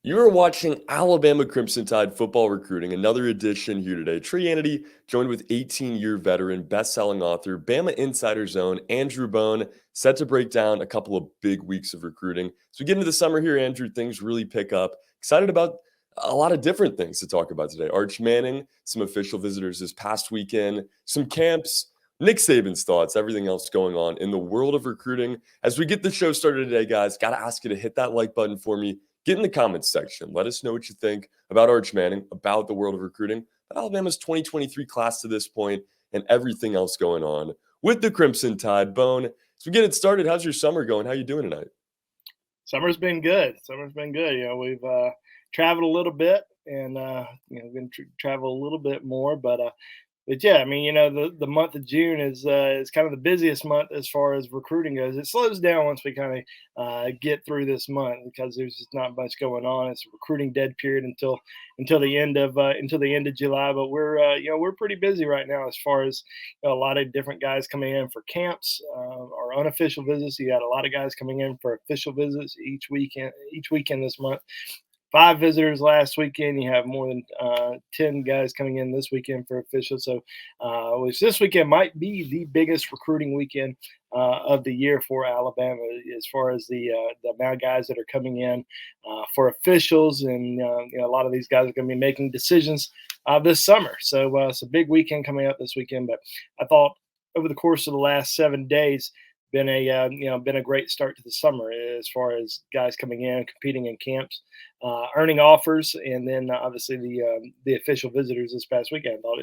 You are watching Alabama Crimson Tide football recruiting, another edition here today. Trey Hannity joined with 18-year veteran, best-selling author, Bama Insider Zone, Andrew Bone, set to break down a couple of big weeks of recruiting. So we get into the summer here, Andrew, things really pick up. Excited about a lot of different things to talk about today. Arch Manning, some official visitors this past weekend, some camps, Nick Saban's thoughts, everything else going on in the world of recruiting. As we get the show started today, guys, got to ask you to hit that like button for me. Get in the comments section. Let us know what you think about Arch Manning, about the world of recruiting, about Alabama's 2023 class to this point, and everything else going on with the Crimson Tide. Bone, as we get it started, how's your summer going? How you doing tonight? Summer's been good. Summer's been good. We've traveled a little bit and going to travel a little bit more, but yeah, I mean, the month of June is kind of the busiest month as far as recruiting goes. It slows down once we kind of get through this month because there's just not much going on. It's a recruiting dead period until the end of July. But we're pretty busy right now as far as a lot of different guys coming in for camps or unofficial visits. You got a lot of guys coming in for official visits each weekend this month. Five visitors last weekend. You have more than 10 guys coming in this weekend for officials. So, which this weekend might be the biggest recruiting weekend of the year for Alabama, as far as the amount of guys that are coming in for officials, and a lot of these guys are going to be making decisions this summer. So, it's a big weekend coming up this weekend. But I thought over the course of the last 7 days, been a great start to the summer as far as guys coming in, competing in camps, earning offers, and then obviously the official visitors this past weekend. I thought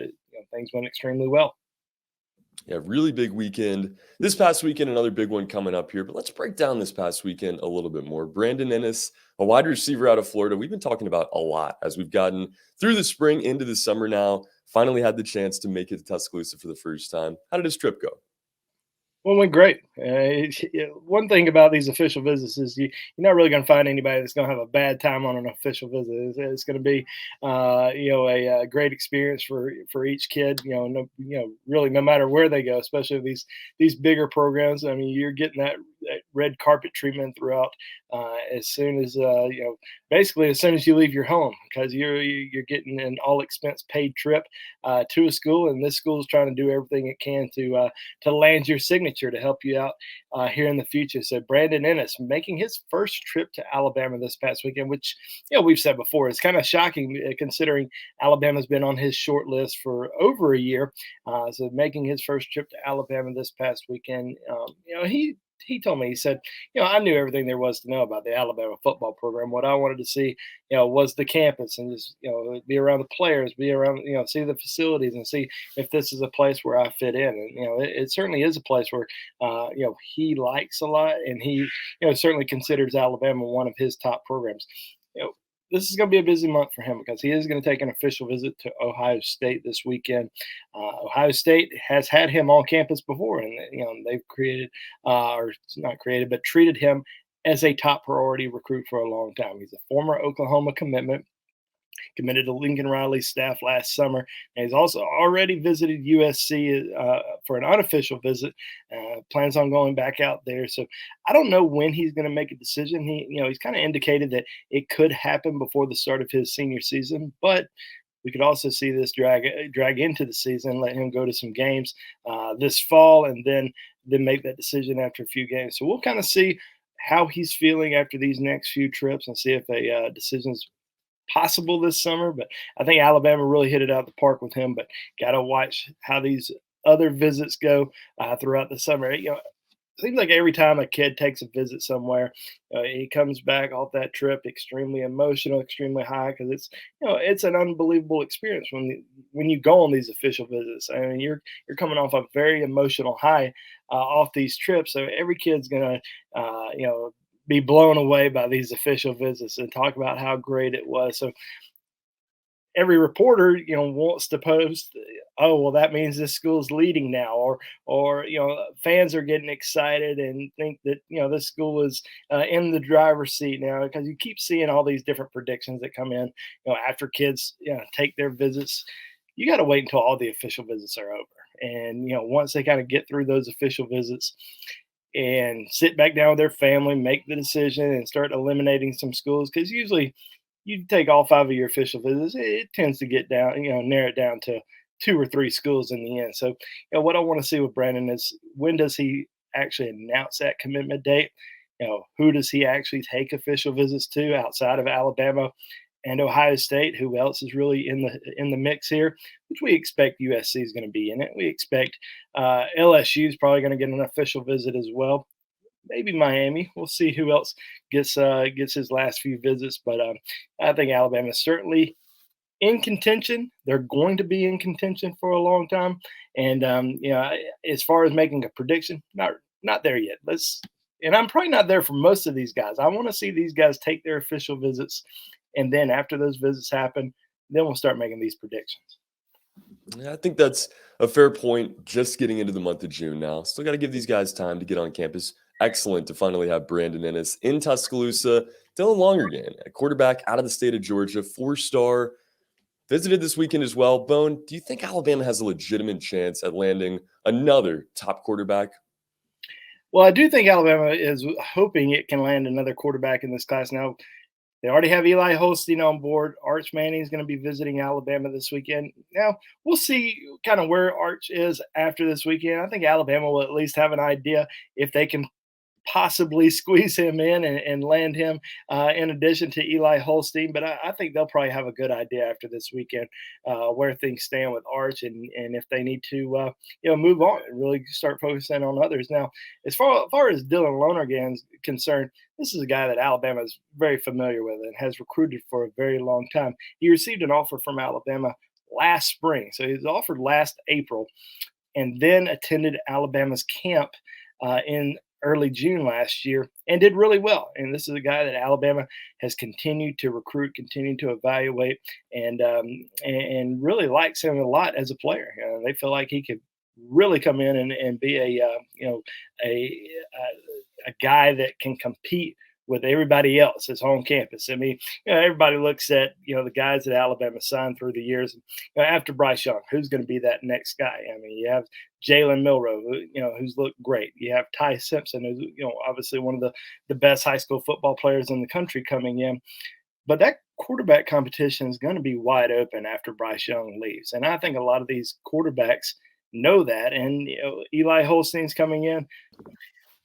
things went extremely well. Yeah, really big weekend. This past weekend, another big one coming up here. But let's break down this past weekend a little bit more. Brandon Ennis, a wide receiver out of Florida, we've been talking about a lot as we've gotten through the spring into the summer now. Finally had the chance to make it to Tuscaloosa for the first time. How did his trip go? Well, it went great. One thing about these official visits is you're not really going to find anybody that's going to have a bad time on an official visit. It's going to be, a great experience for each kid. Really, no matter where they go, especially these bigger programs. I mean, you're getting that red carpet treatment throughout as soon as basically as soon as you leave your home, because you're getting an all expense paid trip to a school, and this school is trying to do everything it can to land your signature to help you out here in the future. So Brandon Ennis making his first trip to Alabama this past weekend, which we've said before, it's kind of shocking considering Alabama's been on his short list for over a year. So making his first trip to Alabama this past weekend, he told me, he said, I knew everything there was to know about the Alabama football program. What I wanted to see, was the campus, and just, be around the players, be around, see the facilities, and see if this is a place where I fit in. And, it certainly is a place where, he likes a lot, and he, certainly considers Alabama one of his top programs. You know, this is going to be a busy month for him because he is going to take an official visit to Ohio State this weekend. Ohio State has had him on campus before, and they've created, or not created, but treated him as a top priority recruit for a long time. He's a former Oklahoma committed to Lincoln Riley's staff last summer, and he's also already visited USC for an unofficial visit. Plans on going back out there. So I don't know when he's going to make a decision. He's kind of indicated that it could happen before the start of his senior season, but we could also see this drag into the season, let him go to some games this fall, and then make that decision after a few games. So we'll kind of see how he's feeling after these next few trips and see if a decision's possible this summer. But I think Alabama really hit it out of the park with him. But got to watch how these other visits go throughout the summer. It seems like every time a kid takes a visit somewhere, he comes back off that trip extremely emotional, extremely high, because it's an unbelievable experience when you go on these official visits. I mean, you're coming off a very emotional high off these trips, so every kid's gonna be blown away by these official visits and talk about how great it was. So every reporter, wants to post, oh, well, that means this school's leading now, or fans are getting excited and think that this school is in the driver's seat now, because you keep seeing all these different predictions that come in, after kids take their visits. You got to wait until all the official visits are over, and once they kind of get through those official visits and sit back down with their family, make the decision, and start eliminating some schools. Because usually, you take all 5 of your official visits, it tends to get down, narrow it down to 2 or 3 schools in the end. So, what I want to see with Brandon is when does he actually announce that commitment date? Who does he actually take official visits to outside of Alabama and Ohio State? Who else is really in the mix here? Which we expect USC is going to be in it. We expect LSU is probably going to get an official visit as well. Maybe Miami. We'll see who else gets his last few visits, but I think Alabama is certainly in contention. They're going to be in contention for a long time, and as far as making a prediction, not there yet. And I'm probably not there for most of these guys. I want to see these guys take their official visits, and then after those visits happen, then we'll start making these predictions. Yeah, I think that's a fair point. Just getting into the month of June now. Still got to give these guys time to get on campus. Excellent to finally have Brandon Ennis in Tuscaloosa. Dylan Longergan, a quarterback out of the state of Georgia, 4-star, visited this weekend as well. Bone, do you think Alabama has a legitimate chance at landing another top quarterback? Well, I do think Alabama is hoping it can land another quarterback in this class. Now, they already have Eli Holstein on board. Arch Manning is going to be visiting Alabama this weekend. Now, we'll see kind of where Arch is after this weekend. I think Alabama will at least have an idea if they can possibly squeeze him in and land him in addition to Eli Holstein. But I think they'll probably have a good idea after this weekend where things stand with Arch and if they need to move on and really start focusing on others. Now, as far as Dylan Lonergan is concerned, this is a guy that Alabama is very familiar with and has recruited for a very long time. He received an offer from Alabama last spring, so he was offered last April, and then attended Alabama's camp in early June last year and did really well. And this is a guy that Alabama has continued to recruit, continued to evaluate, and really likes him a lot as a player. They feel like he could really come in and be a guy that can compete with everybody else that's on campus. I mean, everybody looks at the guys that Alabama signed through the years. After Bryce Young, who's going to be that next guy? I mean, you have Jalen Milroe, who's looked great. You have Ty Simpson, who's obviously one of the best high school football players in the country coming in. But that quarterback competition is going to be wide open after Bryce Young leaves, and I think a lot of these quarterbacks know that. And Eli Holstein's coming in.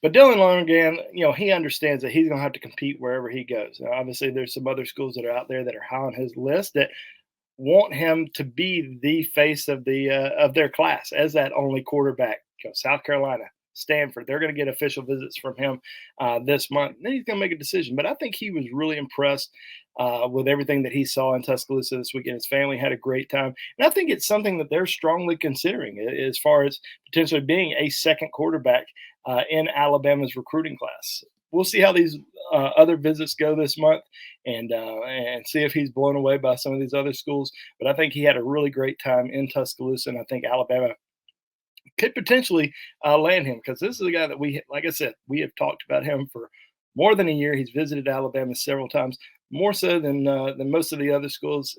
But Dylan Lonergan, he understands that he's going to have to compete wherever he goes. Now, obviously, there's some other schools that are out there that are high on his list that want him to be the face of their class as that only quarterback. South Carolina, Stanford, they're going to get official visits from him this month. Then he's going to make a decision. But I think he was really impressed with everything that he saw in Tuscaloosa this weekend. His family had a great time. And I think it's something that they're strongly considering as far as potentially being a second quarterback in Alabama's recruiting class. We'll see how these other visits go this month and see if he's blown away by some of these other schools. But I think he had a really great time in Tuscaloosa, and I think Alabama could potentially land him because this is a guy that like I said, we have talked about him for more than a year. He's visited Alabama several times, more so than most of the other schools.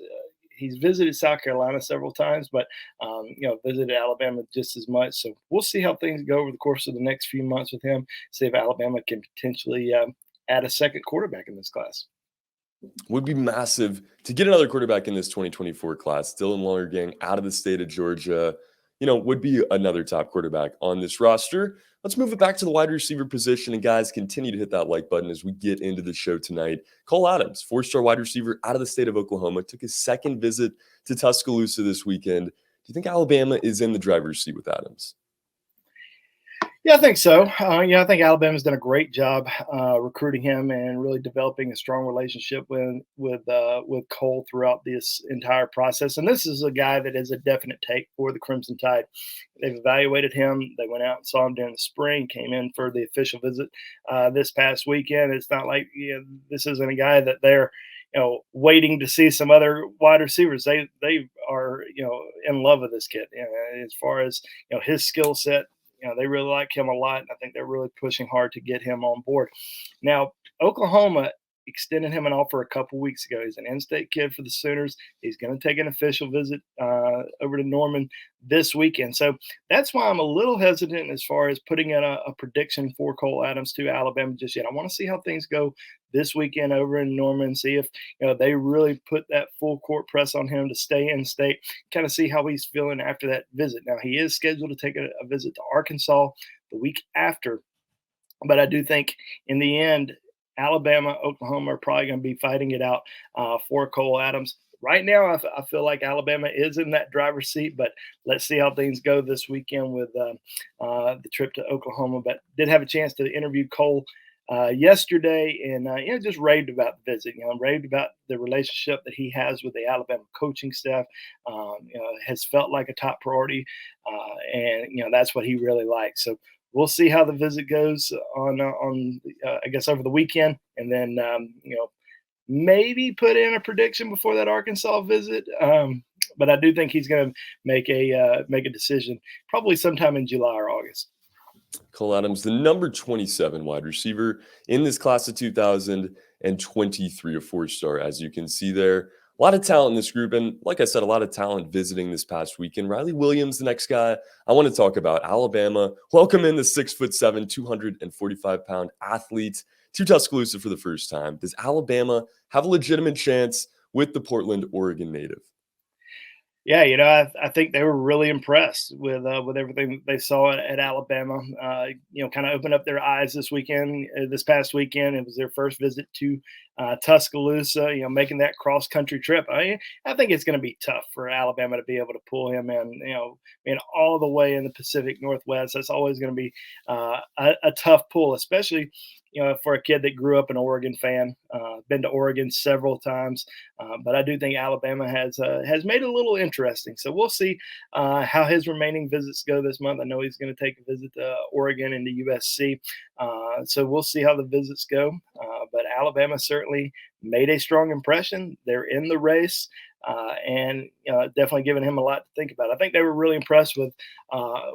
He's visited South Carolina several times, but visited Alabama just as much. So we'll see how things go over the course of the next few months with him. See if Alabama can potentially add a second quarterback in this class. Would be massive to get another quarterback in this 2024 class. Dylan Lonergan out of the state of Georgia, would be another top quarterback on this roster. Let's move it back to the wide receiver position. And guys, continue to hit that like button as we get into the show tonight. Cole Adams, 4-star wide receiver out of the state of Oklahoma, took his second visit to Tuscaloosa this weekend. Do you think Alabama is in the driver's seat with Adams? Yeah, I think so. I think Alabama's done a great job recruiting him and really developing a strong relationship with Cole throughout this entire process. And this is a guy that is a definite take for the Crimson Tide. They've evaluated him. They went out and saw him during the spring, came in for the official visit this past weekend. It's not like this isn't a guy that they're waiting to see some other wide receivers. They are in love with this kid as far as his skill set. They really like him a lot, and I think they're really pushing hard to get him on board. Now, Oklahoma extended him an offer a couple weeks ago. He's an in-state kid for the Sooners. He's going to take an official visit over to Norman this weekend. So that's why I'm a little hesitant as far as putting in a prediction for Cole Adams to Alabama just yet. I want to see how things go this weekend over in Norman, see if they really put that full court press on him to stay in state, kind of see how he's feeling after that visit. Now, he is scheduled to take a visit to Arkansas the week after, but I do think in the end, Alabama, Oklahoma are probably going to be fighting it out for Cole Adams. Right now, I feel like Alabama is in that driver's seat, but let's see how things go this weekend with the trip to Oklahoma. But did have a chance to interview Cole yesterday, and just raved about the visit. Raved about the relationship that he has with the Alabama coaching staff. Has felt like a top priority, and that's what he really likes. So we'll see how the visit goes on I guess over the weekend, and then maybe put in a prediction before that Arkansas visit. But I do think he's going to make a decision probably sometime in July or August. Cole Adams, the number 27 wide receiver in this class of 2023, a four-star, as you can see there. A lot of talent in this group, and like I said, a lot of talent visiting this past weekend. Riley Williams, the next guy I want to talk about. Alabama, welcome in the 6'7", 245-pound athlete to Tuscaloosa for the first time. Does Alabama have a legitimate chance with the Portland, Oregon native? Yeah, I think they were really impressed with everything that they saw at Alabama. Kind of opened up their eyes this past weekend. It was their first visit to Tuscaloosa. Making that cross country trip. I think it's going to be tough for Alabama to be able to pull him in. In all the way in the Pacific Northwest. That's always going to be a tough pull, especially for a kid that grew up an Oregon fan, been to Oregon several times, but I do think Alabama has made it a little interesting. So we'll see how his remaining visits go this month. I know he's going to take a visit to Oregon and to USC, so we'll see how the visits go. But Alabama certainly made a strong impression. They're in the race. And definitely giving him a lot to think about. I think they were really impressed with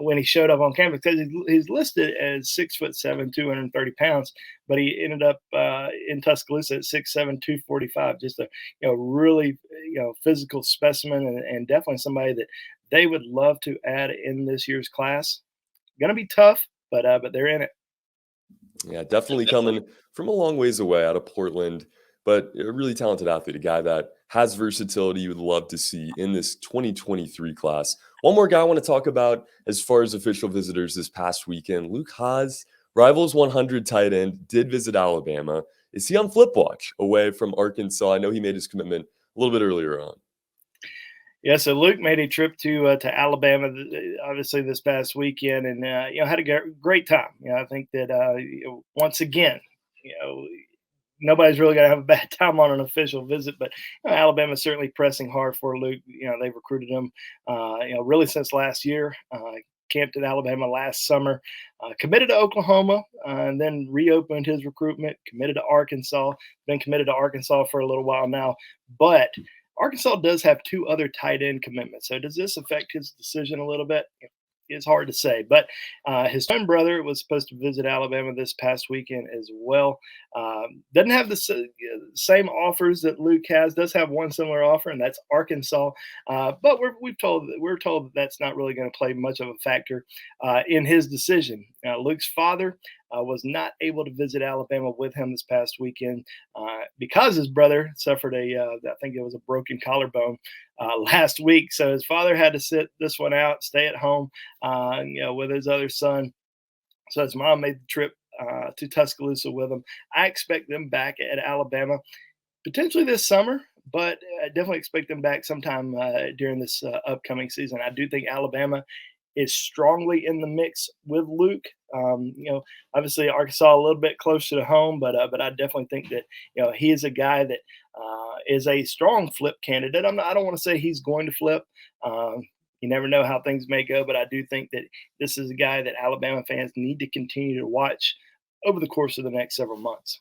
when he showed up on campus because he's listed as 6'7", 230 pounds, but he ended up in Tuscaloosa at 6'7", 245. Just a really physical specimen and definitely somebody that they would love to add in this year's class. Going to be tough, but they're in it. Yeah, definitely coming from a long ways away out of Portland, but a really talented athlete, a guy that has versatility you would love to see in this 2023 class. One more guy I want to talk about as far as official visitors this past weekend. Luke Haas, Rivals 100 tight end, did visit Alabama. Is he on flip watch away from Arkansas? I know he made his commitment a little bit earlier on. Yeah, so Luke made a trip to Alabama, obviously this past weekend, and had a great time. I think that once again, nobody's really going to have a bad time on an official visit, but Alabama's certainly pressing hard for Luke. They've recruited him, really since last year. Camped at Alabama last summer, committed to Oklahoma, and then reopened his recruitment. Committed to Arkansas. Been committed to Arkansas for a little while now, but Arkansas does have two other tight end commitments. So does this affect his decision a little bit? It's hard to say, but his twin brother was supposed to visit Alabama this past weekend as well. Doesn't have the same offers that Luke has. Does have one similar offer, and that's Arkansas. But we're told that that's not really going to play much of a factor in his decision. Luke's father was not able to visit Alabama with him this past weekend because his brother suffered I think it was a broken collarbone last week. So his father had to sit this one out, stay at home, with his other son. So his mom made the trip to Tuscaloosa with him. I expect them back at Alabama potentially this summer, but I definitely expect them back sometime during this upcoming season. I do think Alabama is strongly in the mix with Luke. Obviously Arkansas a little bit closer to home, but I definitely think that he is a guy that is a strong flip candidate. I don't want to say he's going to flip. You never know how things may go, but I do think that this is a guy that Alabama fans need to continue to watch over the course of the next several months.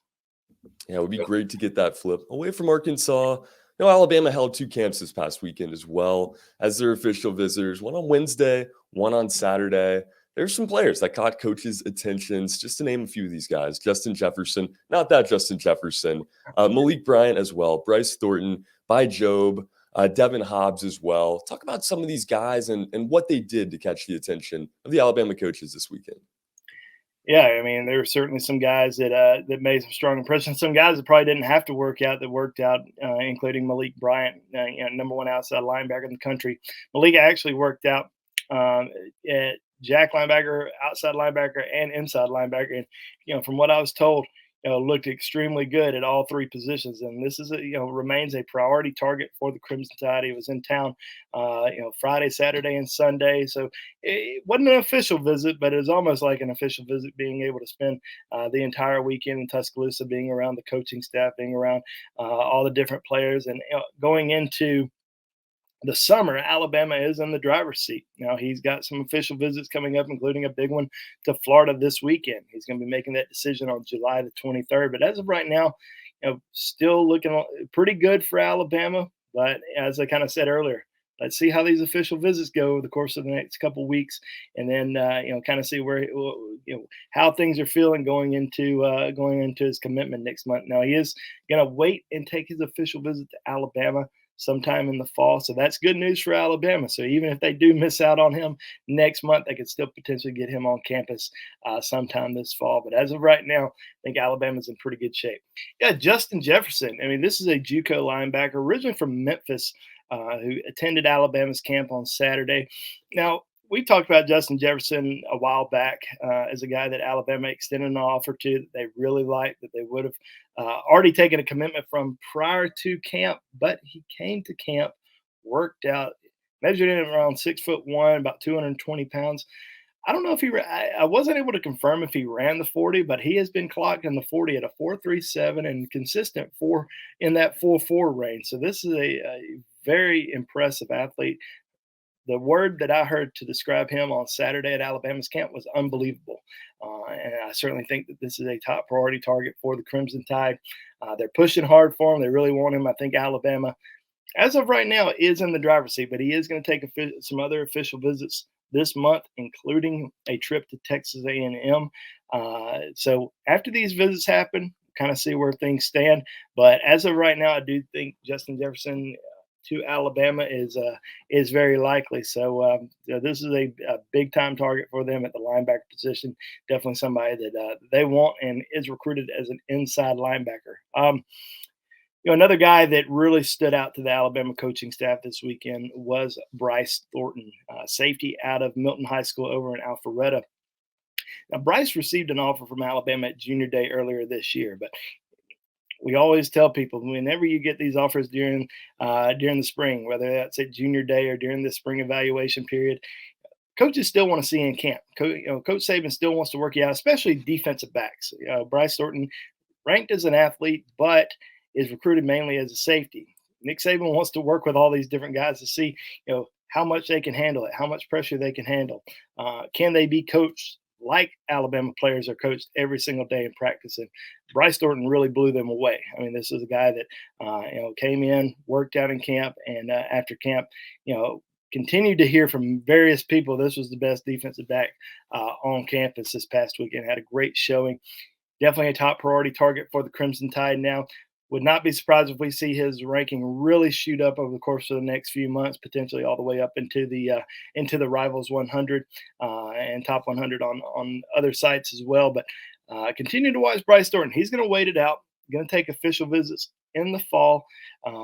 Yeah, it would be great to get that flip away from Arkansas. Alabama held two camps this past weekend as well as their official visitors, one on Wednesday, one on Saturday. There's some players that caught coaches' attentions, just to name a few of these guys. Justin Jefferson, not that Justin Jefferson, Malik Bryant as well, Bryce Thornton, By Job, Devin Hobbs as well. Talk about some of these guys and what they did to catch the attention of the Alabama coaches this weekend. Yeah, I mean, there were certainly some guys that made some strong impressions. Some guys that probably didn't have to work out that worked out, including Malik Bryant, number one outside linebacker in the country. Malik actually worked out at Jack linebacker, outside linebacker, and inside linebacker. And from what I was told, looked extremely good at all three positions. And this is remains a priority target for the Crimson Tide. He was in town, Friday, Saturday, and Sunday. So it wasn't an official visit, but it was almost like an official visit, being able to spend the entire weekend in Tuscaloosa, being around the coaching staff, being around all the different players, and going into the summer, Alabama is in the driver's seat. Now, he's got some official visits coming up, including a big one to Florida this weekend. He's going to be making that decision on July the 23rd. But as of right now, still looking pretty good for Alabama. But as I kind of said earlier, let's see how these official visits go over the course of the next couple of weeks, and then kind of see where how things are feeling going into his commitment next month. Now, he is going to wait and take his official visit to Alabama sometime in the fall. So that's good news for Alabama. So even if they do miss out on him next month, they could still potentially get him on campus sometime this fall. But as of right now, I think Alabama's in pretty good shape. Yeah, Justin Jefferson. I mean, this is a JUCO linebacker originally from Memphis, who attended Alabama's camp on Saturday. Now, we talked about Justin Jefferson a while back as a guy that Alabama extended an offer to, that they really liked, that they would have already taken a commitment from prior to camp, but he came to camp, worked out, measured in around 6'1", about 220 pounds. I don't know if I wasn't able to confirm if he ran the 40, but he has been clocked in the 40 at a 4.37 and consistent in that 4.4 range. So this is a very impressive athlete. The word that I heard to describe him on Saturday at Alabama's camp was unbelievable. And I certainly think that this is a top priority target for the Crimson Tide. They're pushing hard for him. They really want him. I think Alabama, as of right now, is in the driver's seat, but he is going to take some other official visits this month, including a trip to Texas A&M. So after these visits happen, kind of see where things stand. But as of right now, I do think Justin Jefferson to Alabama is very likely. So this is a big time target for them at the linebacker position. Definitely somebody that they want and is recruited as an inside linebacker. Another guy that really stood out to the Alabama coaching staff this weekend was Bryce Thornton, safety out of Milton High School over in Alpharetta. Now, Bryce received an offer from Alabama at Junior Day earlier this year, but we always tell people, whenever you get these offers during the spring, whether that's at Junior Day or during the spring evaluation period, coaches still want to see in camp. Coach Saban still wants to work you out, especially defensive backs. Bryce Thornton, ranked as an athlete, but is recruited mainly as a safety. Nick Saban wants to work with all these different guys to see, how much they can handle it, how much pressure they can handle. Can they be coached like Alabama players are coached every single day in practice? And Bryce Thornton really blew them away. I mean, this is a guy that came in, worked out in camp, and after camp, continued to hear from various people this was the best defensive back on campus this past weekend. Had a great showing. Definitely a top priority target for the Crimson Tide now. Would not be surprised if we see his ranking really shoot up over the course of the next few months, potentially all the way up into the Rivals 100 and top 100 on other sites as well. But continue to watch Bryce Thornton. He's going to wait it out. Going to take official visits in the fall,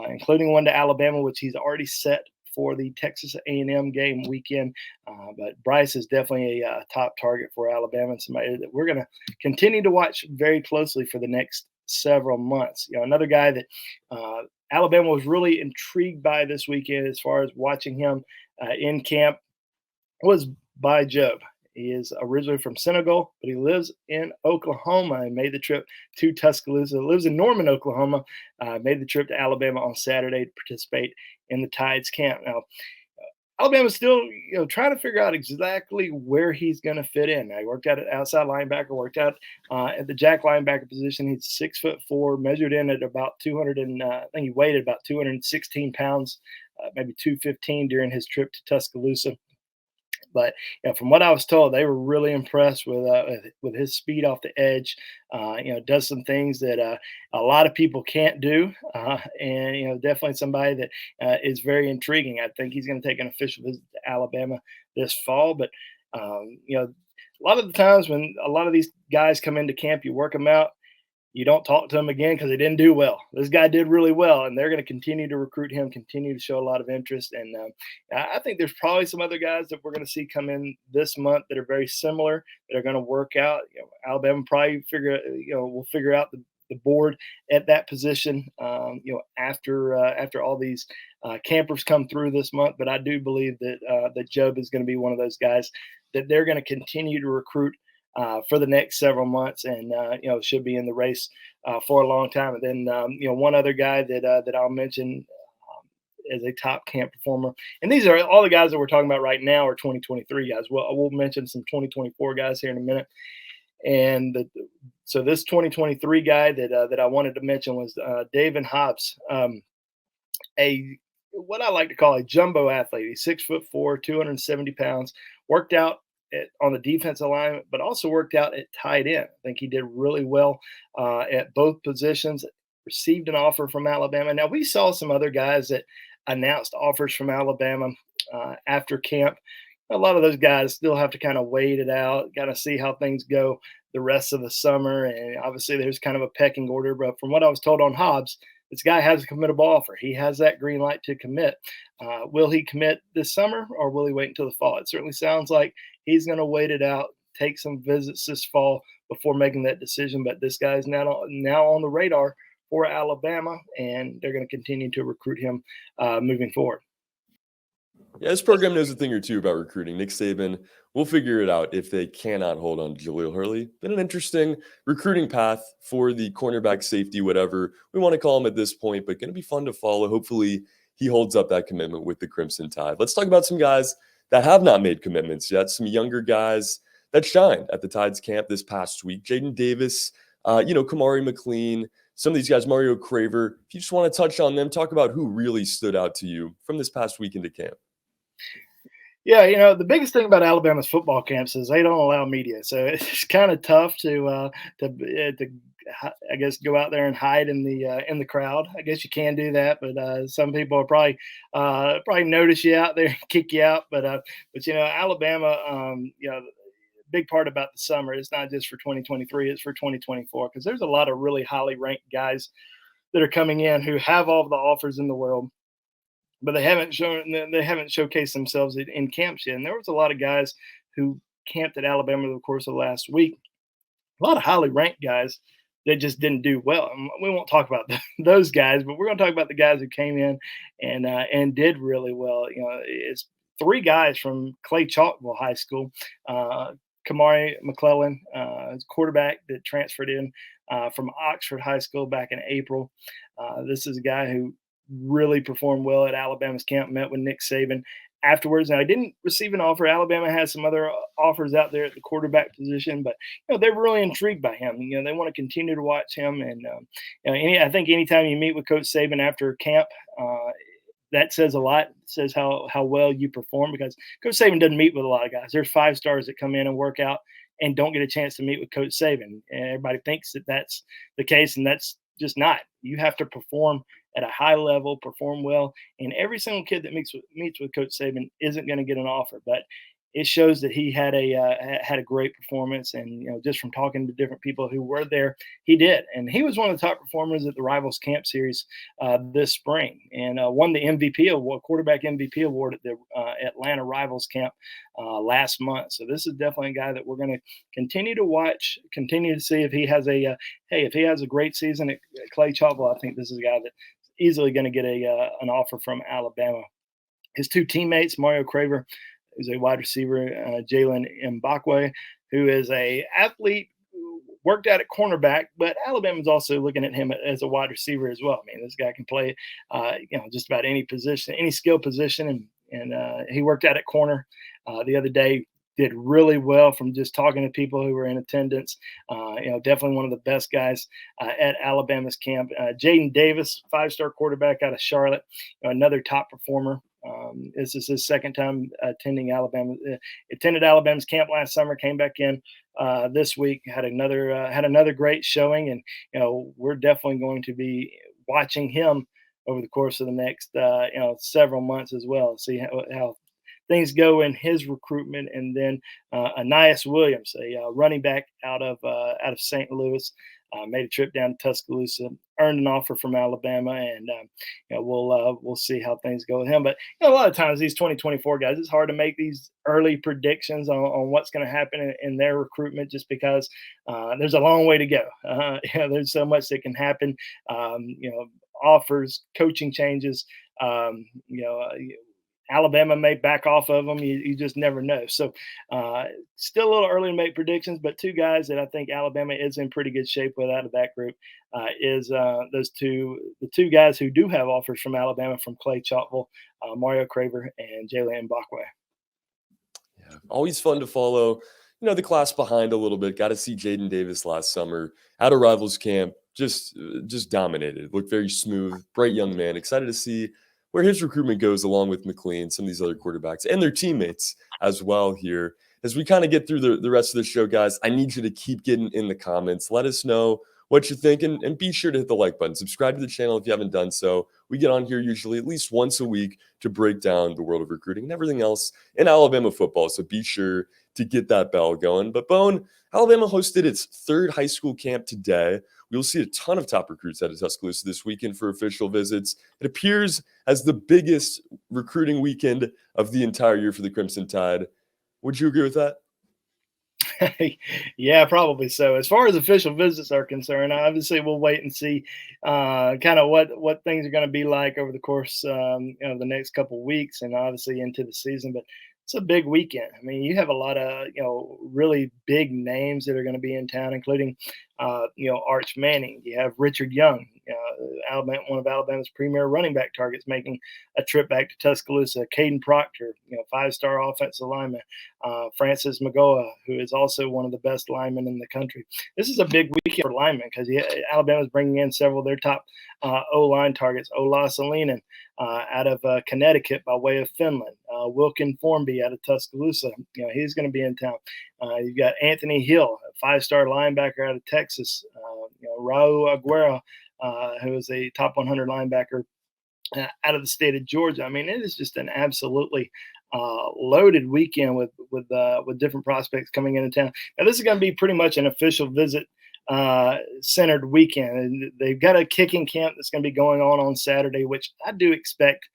including one to Alabama, which he's already set for the Texas A&M game weekend. But Bryce is definitely a top target for Alabama, and somebody that we're going to continue to watch very closely for the next several months. Another guy that Alabama was really intrigued by this weekend as far as watching him in camp was By Job. He is originally from Senegal, but he lives in Oklahoma and made the trip to Tuscaloosa. Lives in Norman, Oklahoma. Made the trip to Alabama on Saturday to participate in the Tides camp. Now, Alabama's still, trying to figure out exactly where he's going to fit in. Now, he worked out at outside linebacker, worked out at the jack linebacker position. He's 6'4", measured in at about 200 and I think he weighed about 216 pounds, maybe 215 during his trip to Tuscaloosa. But from what I was told, they were really impressed with his speed off the edge. Does some things that a lot of people can't do, and definitely somebody that is very intriguing. I think he's going to take an official visit to Alabama this fall. But a lot of the times when a lot of these guys come into camp, you work them out, you don't talk to him again because he didn't do well. This guy did really well, and they're going to continue to recruit him, continue to show a lot of interest. And I think there's probably some other guys that we're going to see come in this month that are very similar, that are going to work out. Alabama probably will figure out the board at that position, after all these campers come through this month. But I do believe that Job is going to be one of those guys that they're going to continue to recruit for the next several months, and should be in the race for a long time. And then one other guy that I'll mention as a top camp performer, and these are all the guys that we're talking about right now are 2023 guys. Well, we'll mention some 2024 guys here in a minute. And so this 2023 guy that I wanted to mention was David Hobbs, a what I like to call a jumbo athlete. He's 6'4", 270 pounds. Worked out on the defensive line, but also worked out at tight end. I think he did really well at both positions. Received an offer from Alabama. Now, we saw some other guys that announced offers from Alabama after camp. A lot of those guys still have to kind of wait it out, got to see how things go the rest of the summer. And obviously, there's kind of a pecking order. But from what I was told on Hobbs, this guy has a committable offer. He has that green light to commit. Will he commit this summer, or will he wait until the fall? It certainly sounds like he's going to wait it out, take some visits this fall before making that decision. But this guy's now on the radar for Alabama, and they're going to continue to recruit him moving forward. Yeah, this program knows a thing or two about recruiting. Nick Saban will figure it out if they cannot hold on to Jaleel Hurley. Been an interesting recruiting path for the cornerback, safety, whatever we want to call him at this point, but going to be fun to follow. Hopefully he holds up that commitment with the Crimson Tide. Let's talk about some guys that have not made commitments yet, some younger guys that shined at the Tides camp this past week. Jaden Davis, Kamari McLean, some of these guys, Mario Craver. If you just want to touch on them, talk about who really stood out to you from this past week into camp. Yeah, the biggest thing about Alabama's football camps is they don't allow media, so it's kind of tough to I guess go out there and hide in the crowd. I guess you can do that, but some people are probably notice you out there and kick you out. But Alabama, big part about the summer. It's not just for 2023; it's for 2024 because there's a lot of really highly ranked guys that are coming in who have all the offers in the world, but they haven't showcased themselves in camps yet. And there was a lot of guys who camped at Alabama over the course of the last week. A lot of highly ranked guys that just didn't do well. And we won't talk about those guys, but we're going to talk about the guys who came in and did really well. It's three guys from Clay Chalkville High School. Kamari McClellan, quarterback that transferred in from Oxford High School back in April. This is a guy who really performed well at Alabama's camp, met with Nick Saban afterwards. Now, I didn't receive an offer. Alabama has some other offers out there at the quarterback position, but they're really intrigued by him. They want to continue to watch him. And I think anytime you meet with Coach Saban after camp, that says a lot. It says how well you perform, because Coach Saban doesn't meet with a lot of guys. There's 5 stars that come in and work out and don't get a chance to meet with Coach Saban. And everybody thinks that that's the case, and that's just not. You have to perform at a high level, perform well, and every single kid that meets with Coach Saban isn't going to get an offer. But it shows that he had a great performance, and just from talking to different people who were there, he did, and he was one of the top performers at the Rivals Camp Series this spring, and won the MVP award, quarterback MVP award at the Atlanta Rivals Camp last month. So this is definitely a guy that we're going to continue to watch, continue to see if he has if he has a great season at Clay Chalkville. I think this is a guy that easily going to get an offer from Alabama. His 2 teammates, Mario Craver, who's a wide receiver, Jalen Mbakwe, who is a athlete who worked out at cornerback, but Alabama's also looking at him as a wide receiver as well. I mean, this guy can play, just about any position, any skill position, and he worked out at corner the other day. Did really well from just talking to people who were in attendance. Definitely one of the best guys at Alabama's camp. Jaden Davis, 5-star quarterback out of Charlotte, another top performer This is his second time attending Alabama. Attended Alabama's camp last summer, came back in this week, had another great showing, and we're definitely going to be watching him over the course of the next several months as well. See how things go in his recruitment, and then Anais Williams, a running back out of St. Louis, made a trip down to Tuscaloosa, earned an offer from Alabama, and we'll see how things go with him. But a lot of times these 2024 guys, it's hard to make these early predictions on what's going to happen in their recruitment, just because there's a long way to go. There's so much that can happen. Offers, coaching changes. Um, you know, uh, Alabama may back off of them. You just never know. So, still a little early to make predictions, but two guys that I think Alabama is in pretty good shape with out of that group is the two guys who do have offers from Alabama, from Clay Chalkville, Mario Craver, and Jalen Mbakwe. Yeah, always fun to follow. The class behind a little bit. Got to see Jaden Davis last summer at a rivals camp. Just dominated. Looked very smooth, bright young man. Excited to see where his recruitment goes, along with McLean, some of these other quarterbacks, and their teammates as well here. As we kind of get through the rest of the show, guys, I need you to keep getting in the comments. Let us know what you think, and be sure to hit the like button. Subscribe to the channel if you haven't done so. We get on here usually at least once a week to break down the world of recruiting and everything else in Alabama football. So be sure to get that bell going. But Bone, Alabama hosted its third high school camp today. We'll see a ton of top recruits out of Tuscaloosa this weekend for official visits. It appears as the biggest recruiting weekend of the entire year for the Crimson Tide. Would you agree with that? Yeah, probably so. As far as official visits are concerned, obviously we'll wait and see kind of what things are going to be like over the course the next couple weeks, and obviously into the season. But it's a big weekend. I mean, you have a lot of really big names that are going to be in town, including Arch Manning. You have Richard Young, Alabama, one of Alabama's premier running back targets, making a trip back to Tuscaloosa. Caden Proctor, five-star offensive lineman. Francis Magoa, who is also one of the best linemen in the country. This is a big weekend for linemen, because Alabama's bringing in several of their top O-line targets. Ola Salinen out of Connecticut by way of Finland. Wilkin Formby out of Tuscaloosa. He's going to be in town. You've got Anthony Hill, a five-star linebacker out of Texas. Raul Aguero, who is a top 100 linebacker out of the state of Georgia. I mean, it is just an absolutely loaded weekend with different prospects coming into town. Now, this is going to be pretty much an official visit centered weekend. And they've got a kicking camp that's going to be going on Saturday, which I do expect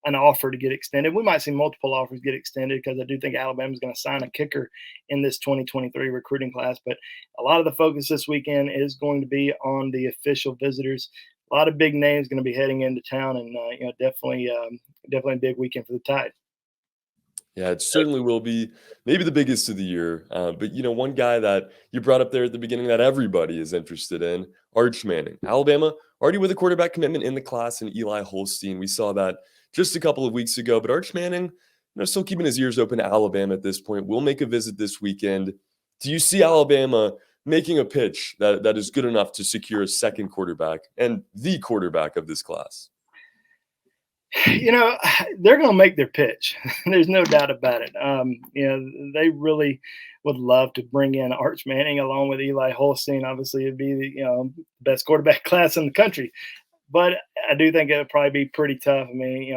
an offer to get extended. We might see multiple offers get extended, because I do think Alabama is going to sign a kicker in this 2023 recruiting class. But a lot of the focus this weekend is going to be on the official visitors. A lot of big names going to be heading into town, and definitely a big weekend for the Tide. Yeah, it certainly will be, maybe the biggest of the year. But one guy that you brought up there at the beginning that everybody is interested in, Arch Manning. Alabama already with a quarterback commitment in the class, and Eli Holstein. We saw that just a couple of weeks ago. But Arch Manning, still keeping his ears open to Alabama at this point. Will make a visit this weekend. Do you see Alabama making a pitch that is good enough to secure a second quarterback and the quarterback of this class? They're going to make their pitch. There's no doubt about it. They really would love to bring in Arch Manning along with Eli Holstein. Obviously, it'd be the best quarterback class in the country. But I do think it'll probably be pretty tough. I mean,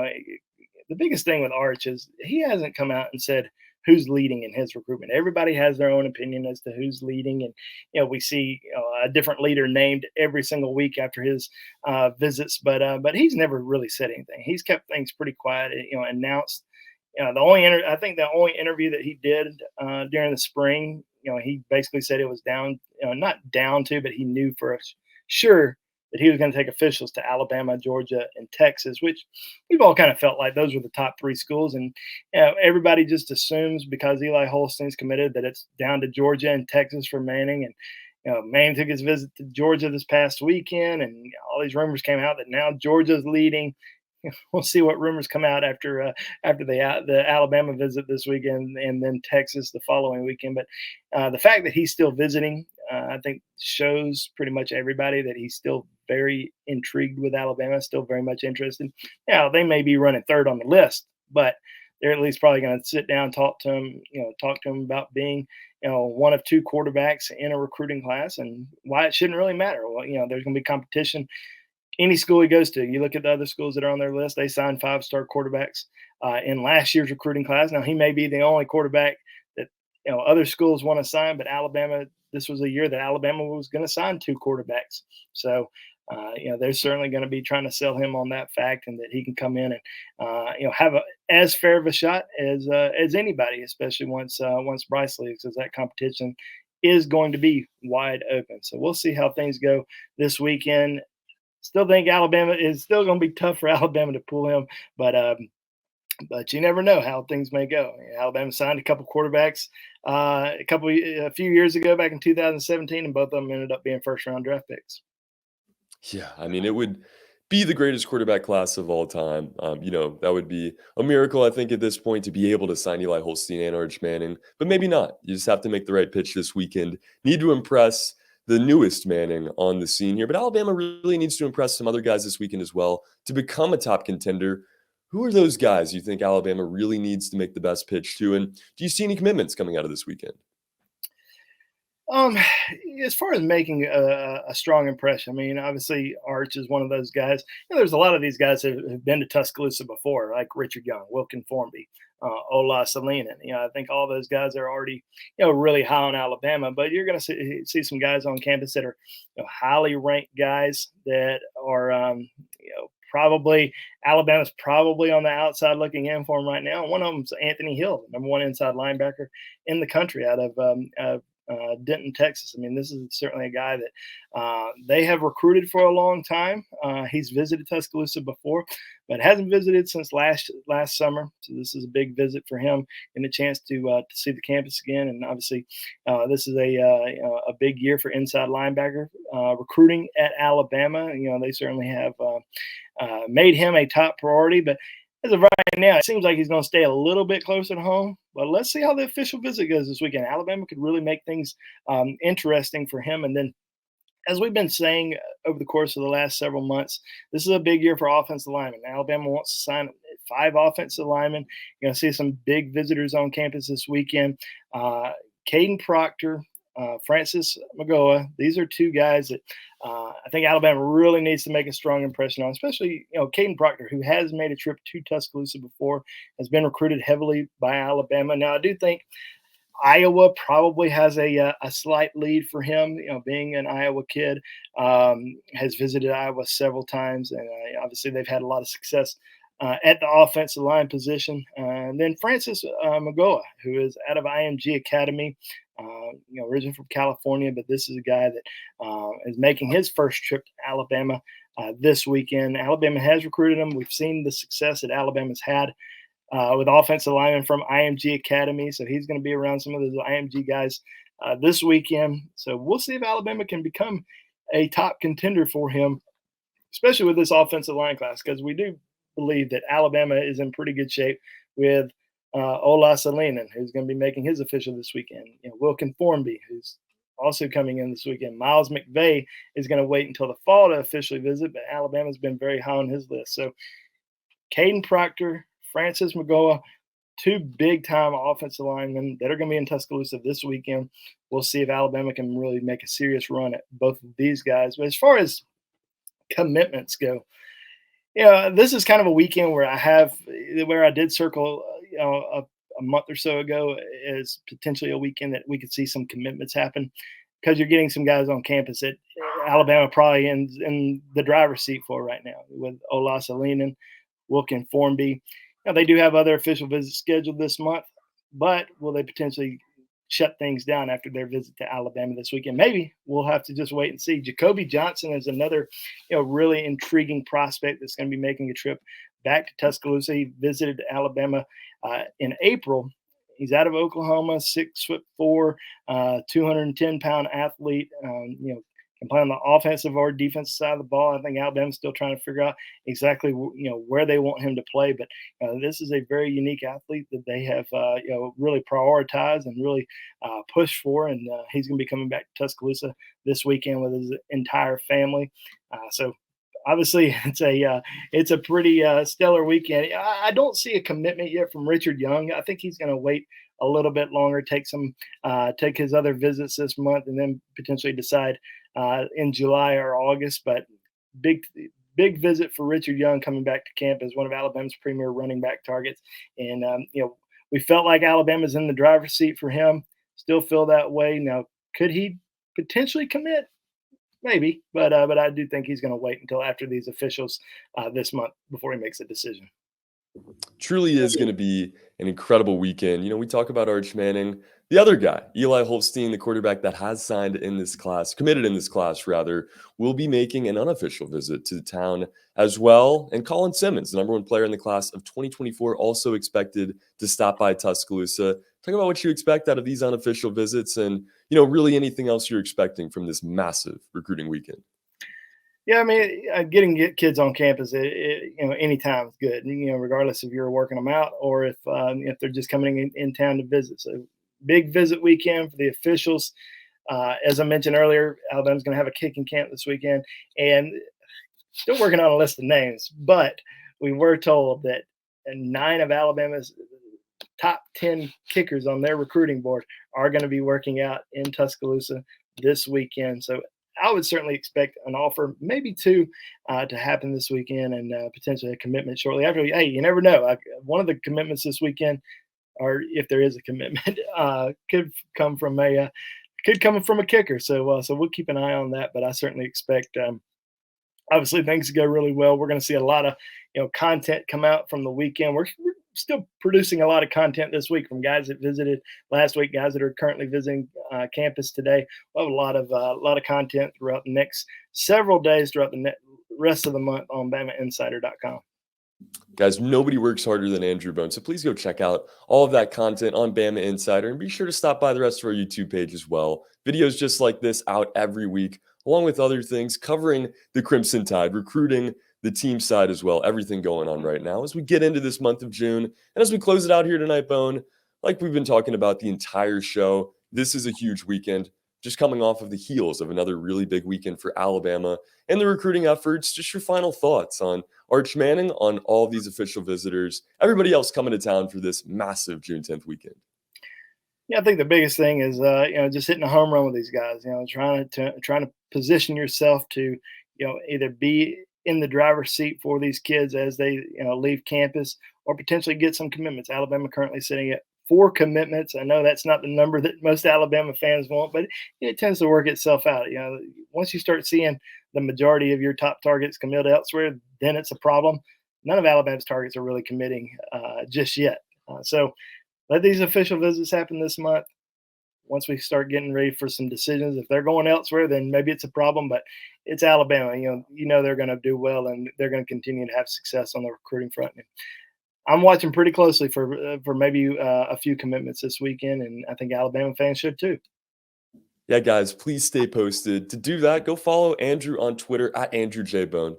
the biggest thing with Arch is he hasn't come out and said who's leading in his recruitment. Everybody has their own opinion as to who's leading, and we see a different leader named every single week after his visits. But he's never really said anything. He's kept things pretty quiet. Announced. I think the only interview that he did during the spring, he basically said it was down, not down to, but he knew for sure that he was going to take officials to Alabama, Georgia, and Texas, which we've all kind of felt like those were the top three schools. And everybody just assumes, because Eli Holstein's committed, that it's down to Georgia and Texas for Manning. And Manning took his visit to Georgia this past weekend, and all these rumors came out that now Georgia's leading. We'll see what rumors come out after the Alabama visit this weekend, and then Texas the following weekend. But the fact that he's still visiting, I think, shows pretty much everybody that he's still very intrigued with Alabama, still very much interested. Now, they may be running third on the list but they're at least probably going to sit down, talk to him about being, one of two quarterbacks in a recruiting class and why it shouldn't really matter. Well, there's going to be competition any school he goes to. You look at the other schools that are on their list; they signed five-star quarterbacks in last year's recruiting class. Now he may be the only quarterback that other schools want to sign, but Alabama. This was a year that Alabama was going to sign two quarterbacks. So they're certainly going to be trying to sell him on that fact and that he can come in and have as fair of a shot as anybody, especially once Bryce leaves, because that competition is going to be wide open. So we'll see how things go this weekend. Still think Alabama is still going to be tough for Alabama to pull him, but but you never know how things may go. Alabama signed a couple quarterbacks a few years ago, back in 2017, and both of them ended up being first round draft picks. Yeah, I mean, it would be the greatest quarterback class of all time. That would be a miracle, I think, at this point to be able to sign Eli Holstein and Arch Manning, but maybe not. You just have to make the right pitch this weekend. Need to impress the newest Manning on the scene here, but Alabama really needs to impress some other guys this weekend as well to become a top contender. Who are those guys you think Alabama really needs to make the best pitch to? And do you see any commitments coming out of this weekend? Um, as far as making a strong impression, I mean, obviously Arch is one of those guys. There's a lot of these guys that have been to Tuscaloosa before, like Richard Young, Wilkin Formby, Ola Salinen. I think all those guys are already, really high on Alabama. But you're going to see some guys on campus that are, highly ranked guys that are, probably Alabama's probably on the outside looking in for him right now. One of them's Anthony Hill, number one inside linebacker in the country out of Denton, Texas. I mean, this is certainly a guy that they have recruited for a long time. He's visited Tuscaloosa before, but hasn't visited since last summer. So this is a big visit for him and a chance to see the campus again. And obviously, this is a big year for inside linebacker recruiting at Alabama. They certainly have made him a top priority, but as of right now, it seems like he's going to stay a little bit closer to home. But let's see how the official visit goes this weekend. Alabama could really make things interesting for him. And then, as we've been saying over the course of the last several months, this is a big year for offensive linemen. Alabama wants to sign 5 offensive linemen. You're going to see some big visitors on campus this weekend. Caden Proctor, Francis Magoa. These are two guys that I think Alabama really needs to make a strong impression on, especially, Caden Proctor, who has made a trip to Tuscaloosa before, has been recruited heavily by Alabama. Now, I do think Iowa probably has a slight lead for him, being an Iowa kid, has visited Iowa several times, and obviously they've had a lot of success at the offensive line position. And then Francis Magoa, who is out of IMG Academy, originally from California, but this is a guy that is making his first trip to Alabama this weekend. Alabama has recruited him. We've seen the success that Alabama's had with offensive linemen from IMG Academy, so he's going to be around some of those IMG guys this weekend. So we'll see if Alabama can become a top contender for him, especially with this offensive line class, because we do believe that Alabama is in pretty good shape with Ola Salinen, who's going to be making his official this weekend. Wilkin Formby, who's also coming in this weekend. Miles McVay is going to wait until the fall to officially visit, but Alabama's been very high on his list. So Caden Proctor, Francis Magoa, 2 big-time offensive linemen that are going to be in Tuscaloosa this weekend. We'll see if Alabama can really make a serious run at both of these guys. But as far as commitments go, this is kind of a weekend where I did circle, a month or so ago as potentially a weekend that we could see some commitments happen, because you're getting some guys on campus that Alabama probably in the driver's seat for right now with Ola Salinen, Wilkin Formby. They do have other official visits scheduled this month, but will they potentially shut things down after their visit to Alabama this weekend? Maybe. We'll have to just wait and see. Jacoby Johnson is another, really intriguing prospect that's going to be making a trip back to Tuscaloosa. He visited Alabama in April. He's out of Oklahoma, 6'4", 210-pound athlete. Can play on the offensive or defensive side of the ball. I think Alabama's still trying to figure out exactly where they want him to play. But this is a very unique athlete that they have really prioritized and really pushed for. And he's going to be coming back to Tuscaloosa this weekend with his entire family. So obviously it's a pretty stellar weekend. I don't see a commitment yet from Richard Young. I think he's going to wait a little bit longer, take his other visits this month, and then potentially decide in July or August. But big big visit for Richard Young coming back to camp as one of Alabama's premier running back targets, and we felt like Alabama's in the driver's seat for him. Still feel that way now. Could he potentially commit? Maybe, but I do think he's going to wait until after these officials this month before he makes a decision. Truly is going to be an incredible weekend. We talk about Arch Manning, the other guy, Eli Holstein, the quarterback that has signed in this class, committed in this class rather, will be making an unofficial visit to the town as well. And Colin Simmons, the number one player in the class of 2024, also expected to stop by Tuscaloosa. Talk about what you expect out of these unofficial visits and, really anything else you're expecting from this massive recruiting weekend. Yeah, I mean, getting kids on campus, anytime is good. Regardless if you're working them out or if they're just coming in town to visit. So, big visit weekend for the officials. As I mentioned earlier, Alabama's going to have a kicking camp this weekend, and still working on a list of names. But we were told that 9 of Alabama's top 10 kickers on their recruiting board are going to be working out in Tuscaloosa this weekend. So I would certainly expect an offer, maybe 2, to happen this weekend, and potentially a commitment shortly after. Hey, you never know. One of the commitments this weekend, or if there is a commitment, could come from a kicker. So we'll keep an eye on that. But I certainly expect. Obviously, things go really well. We're going to see a lot of content come out from the weekend. We're still producing a lot of content this week from guys that visited last week, guys that are currently visiting campus today. We'll have a lot of content throughout the next several days throughout the rest of the month on BamaInsider.com. Guys, nobody works harder than Andrew Bone, so please go check out all of that content on Bama Insider, and be sure to stop by the rest of our YouTube page as well. Videos just like this out every week, along with other things covering the Crimson Tide, recruiting the team side as well, everything going on right now as we get into this month of June. And as we close it out here tonight, Bone, like we've been talking about the entire show, this is a huge weekend, just coming off of the heels of another really big weekend for Alabama and the recruiting efforts. Just your final thoughts on Arch Manning, on all these official visitors, everybody else coming to town for this massive June 10th weekend. Yeah, I think the biggest thing is just hitting a home run with these guys. Trying to position yourself to either be in the driver's seat for these kids as they leave campus, or potentially get some commitments. Alabama currently sitting at 4 commitments. I know that's not the number that most Alabama fans want, but it tends to work itself out. Once you start seeing the majority of your top targets commit elsewhere, then it's a problem. None of Alabama's targets are really committing just yet. So let these official visits happen this month. Once we start getting ready for some decisions, if they're going elsewhere, then maybe it's a problem. But it's Alabama. They're going to do well, and they're going to continue to have success on the recruiting front. And I'm watching pretty closely for maybe a few commitments this weekend, and I think Alabama fans should too. Yeah, guys, please stay posted. To do that, go follow Andrew on Twitter at AndrewJBone.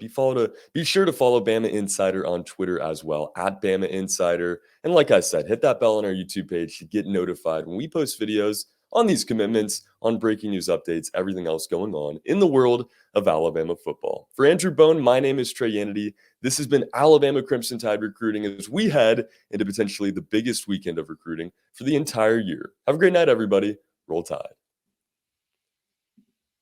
Be sure to follow Bama Insider on Twitter as well, at Bama Insider. And like I said, hit that bell on our YouTube page to get notified when we post videos on these commitments, on breaking news updates, everything else going on in the world of Alabama football. For Andrew Bone, my name is Trey Yanity. This has been Alabama Crimson Tide Recruiting as we head into potentially the biggest weekend of recruiting for the entire year. Have a great night, everybody. Roll Tide.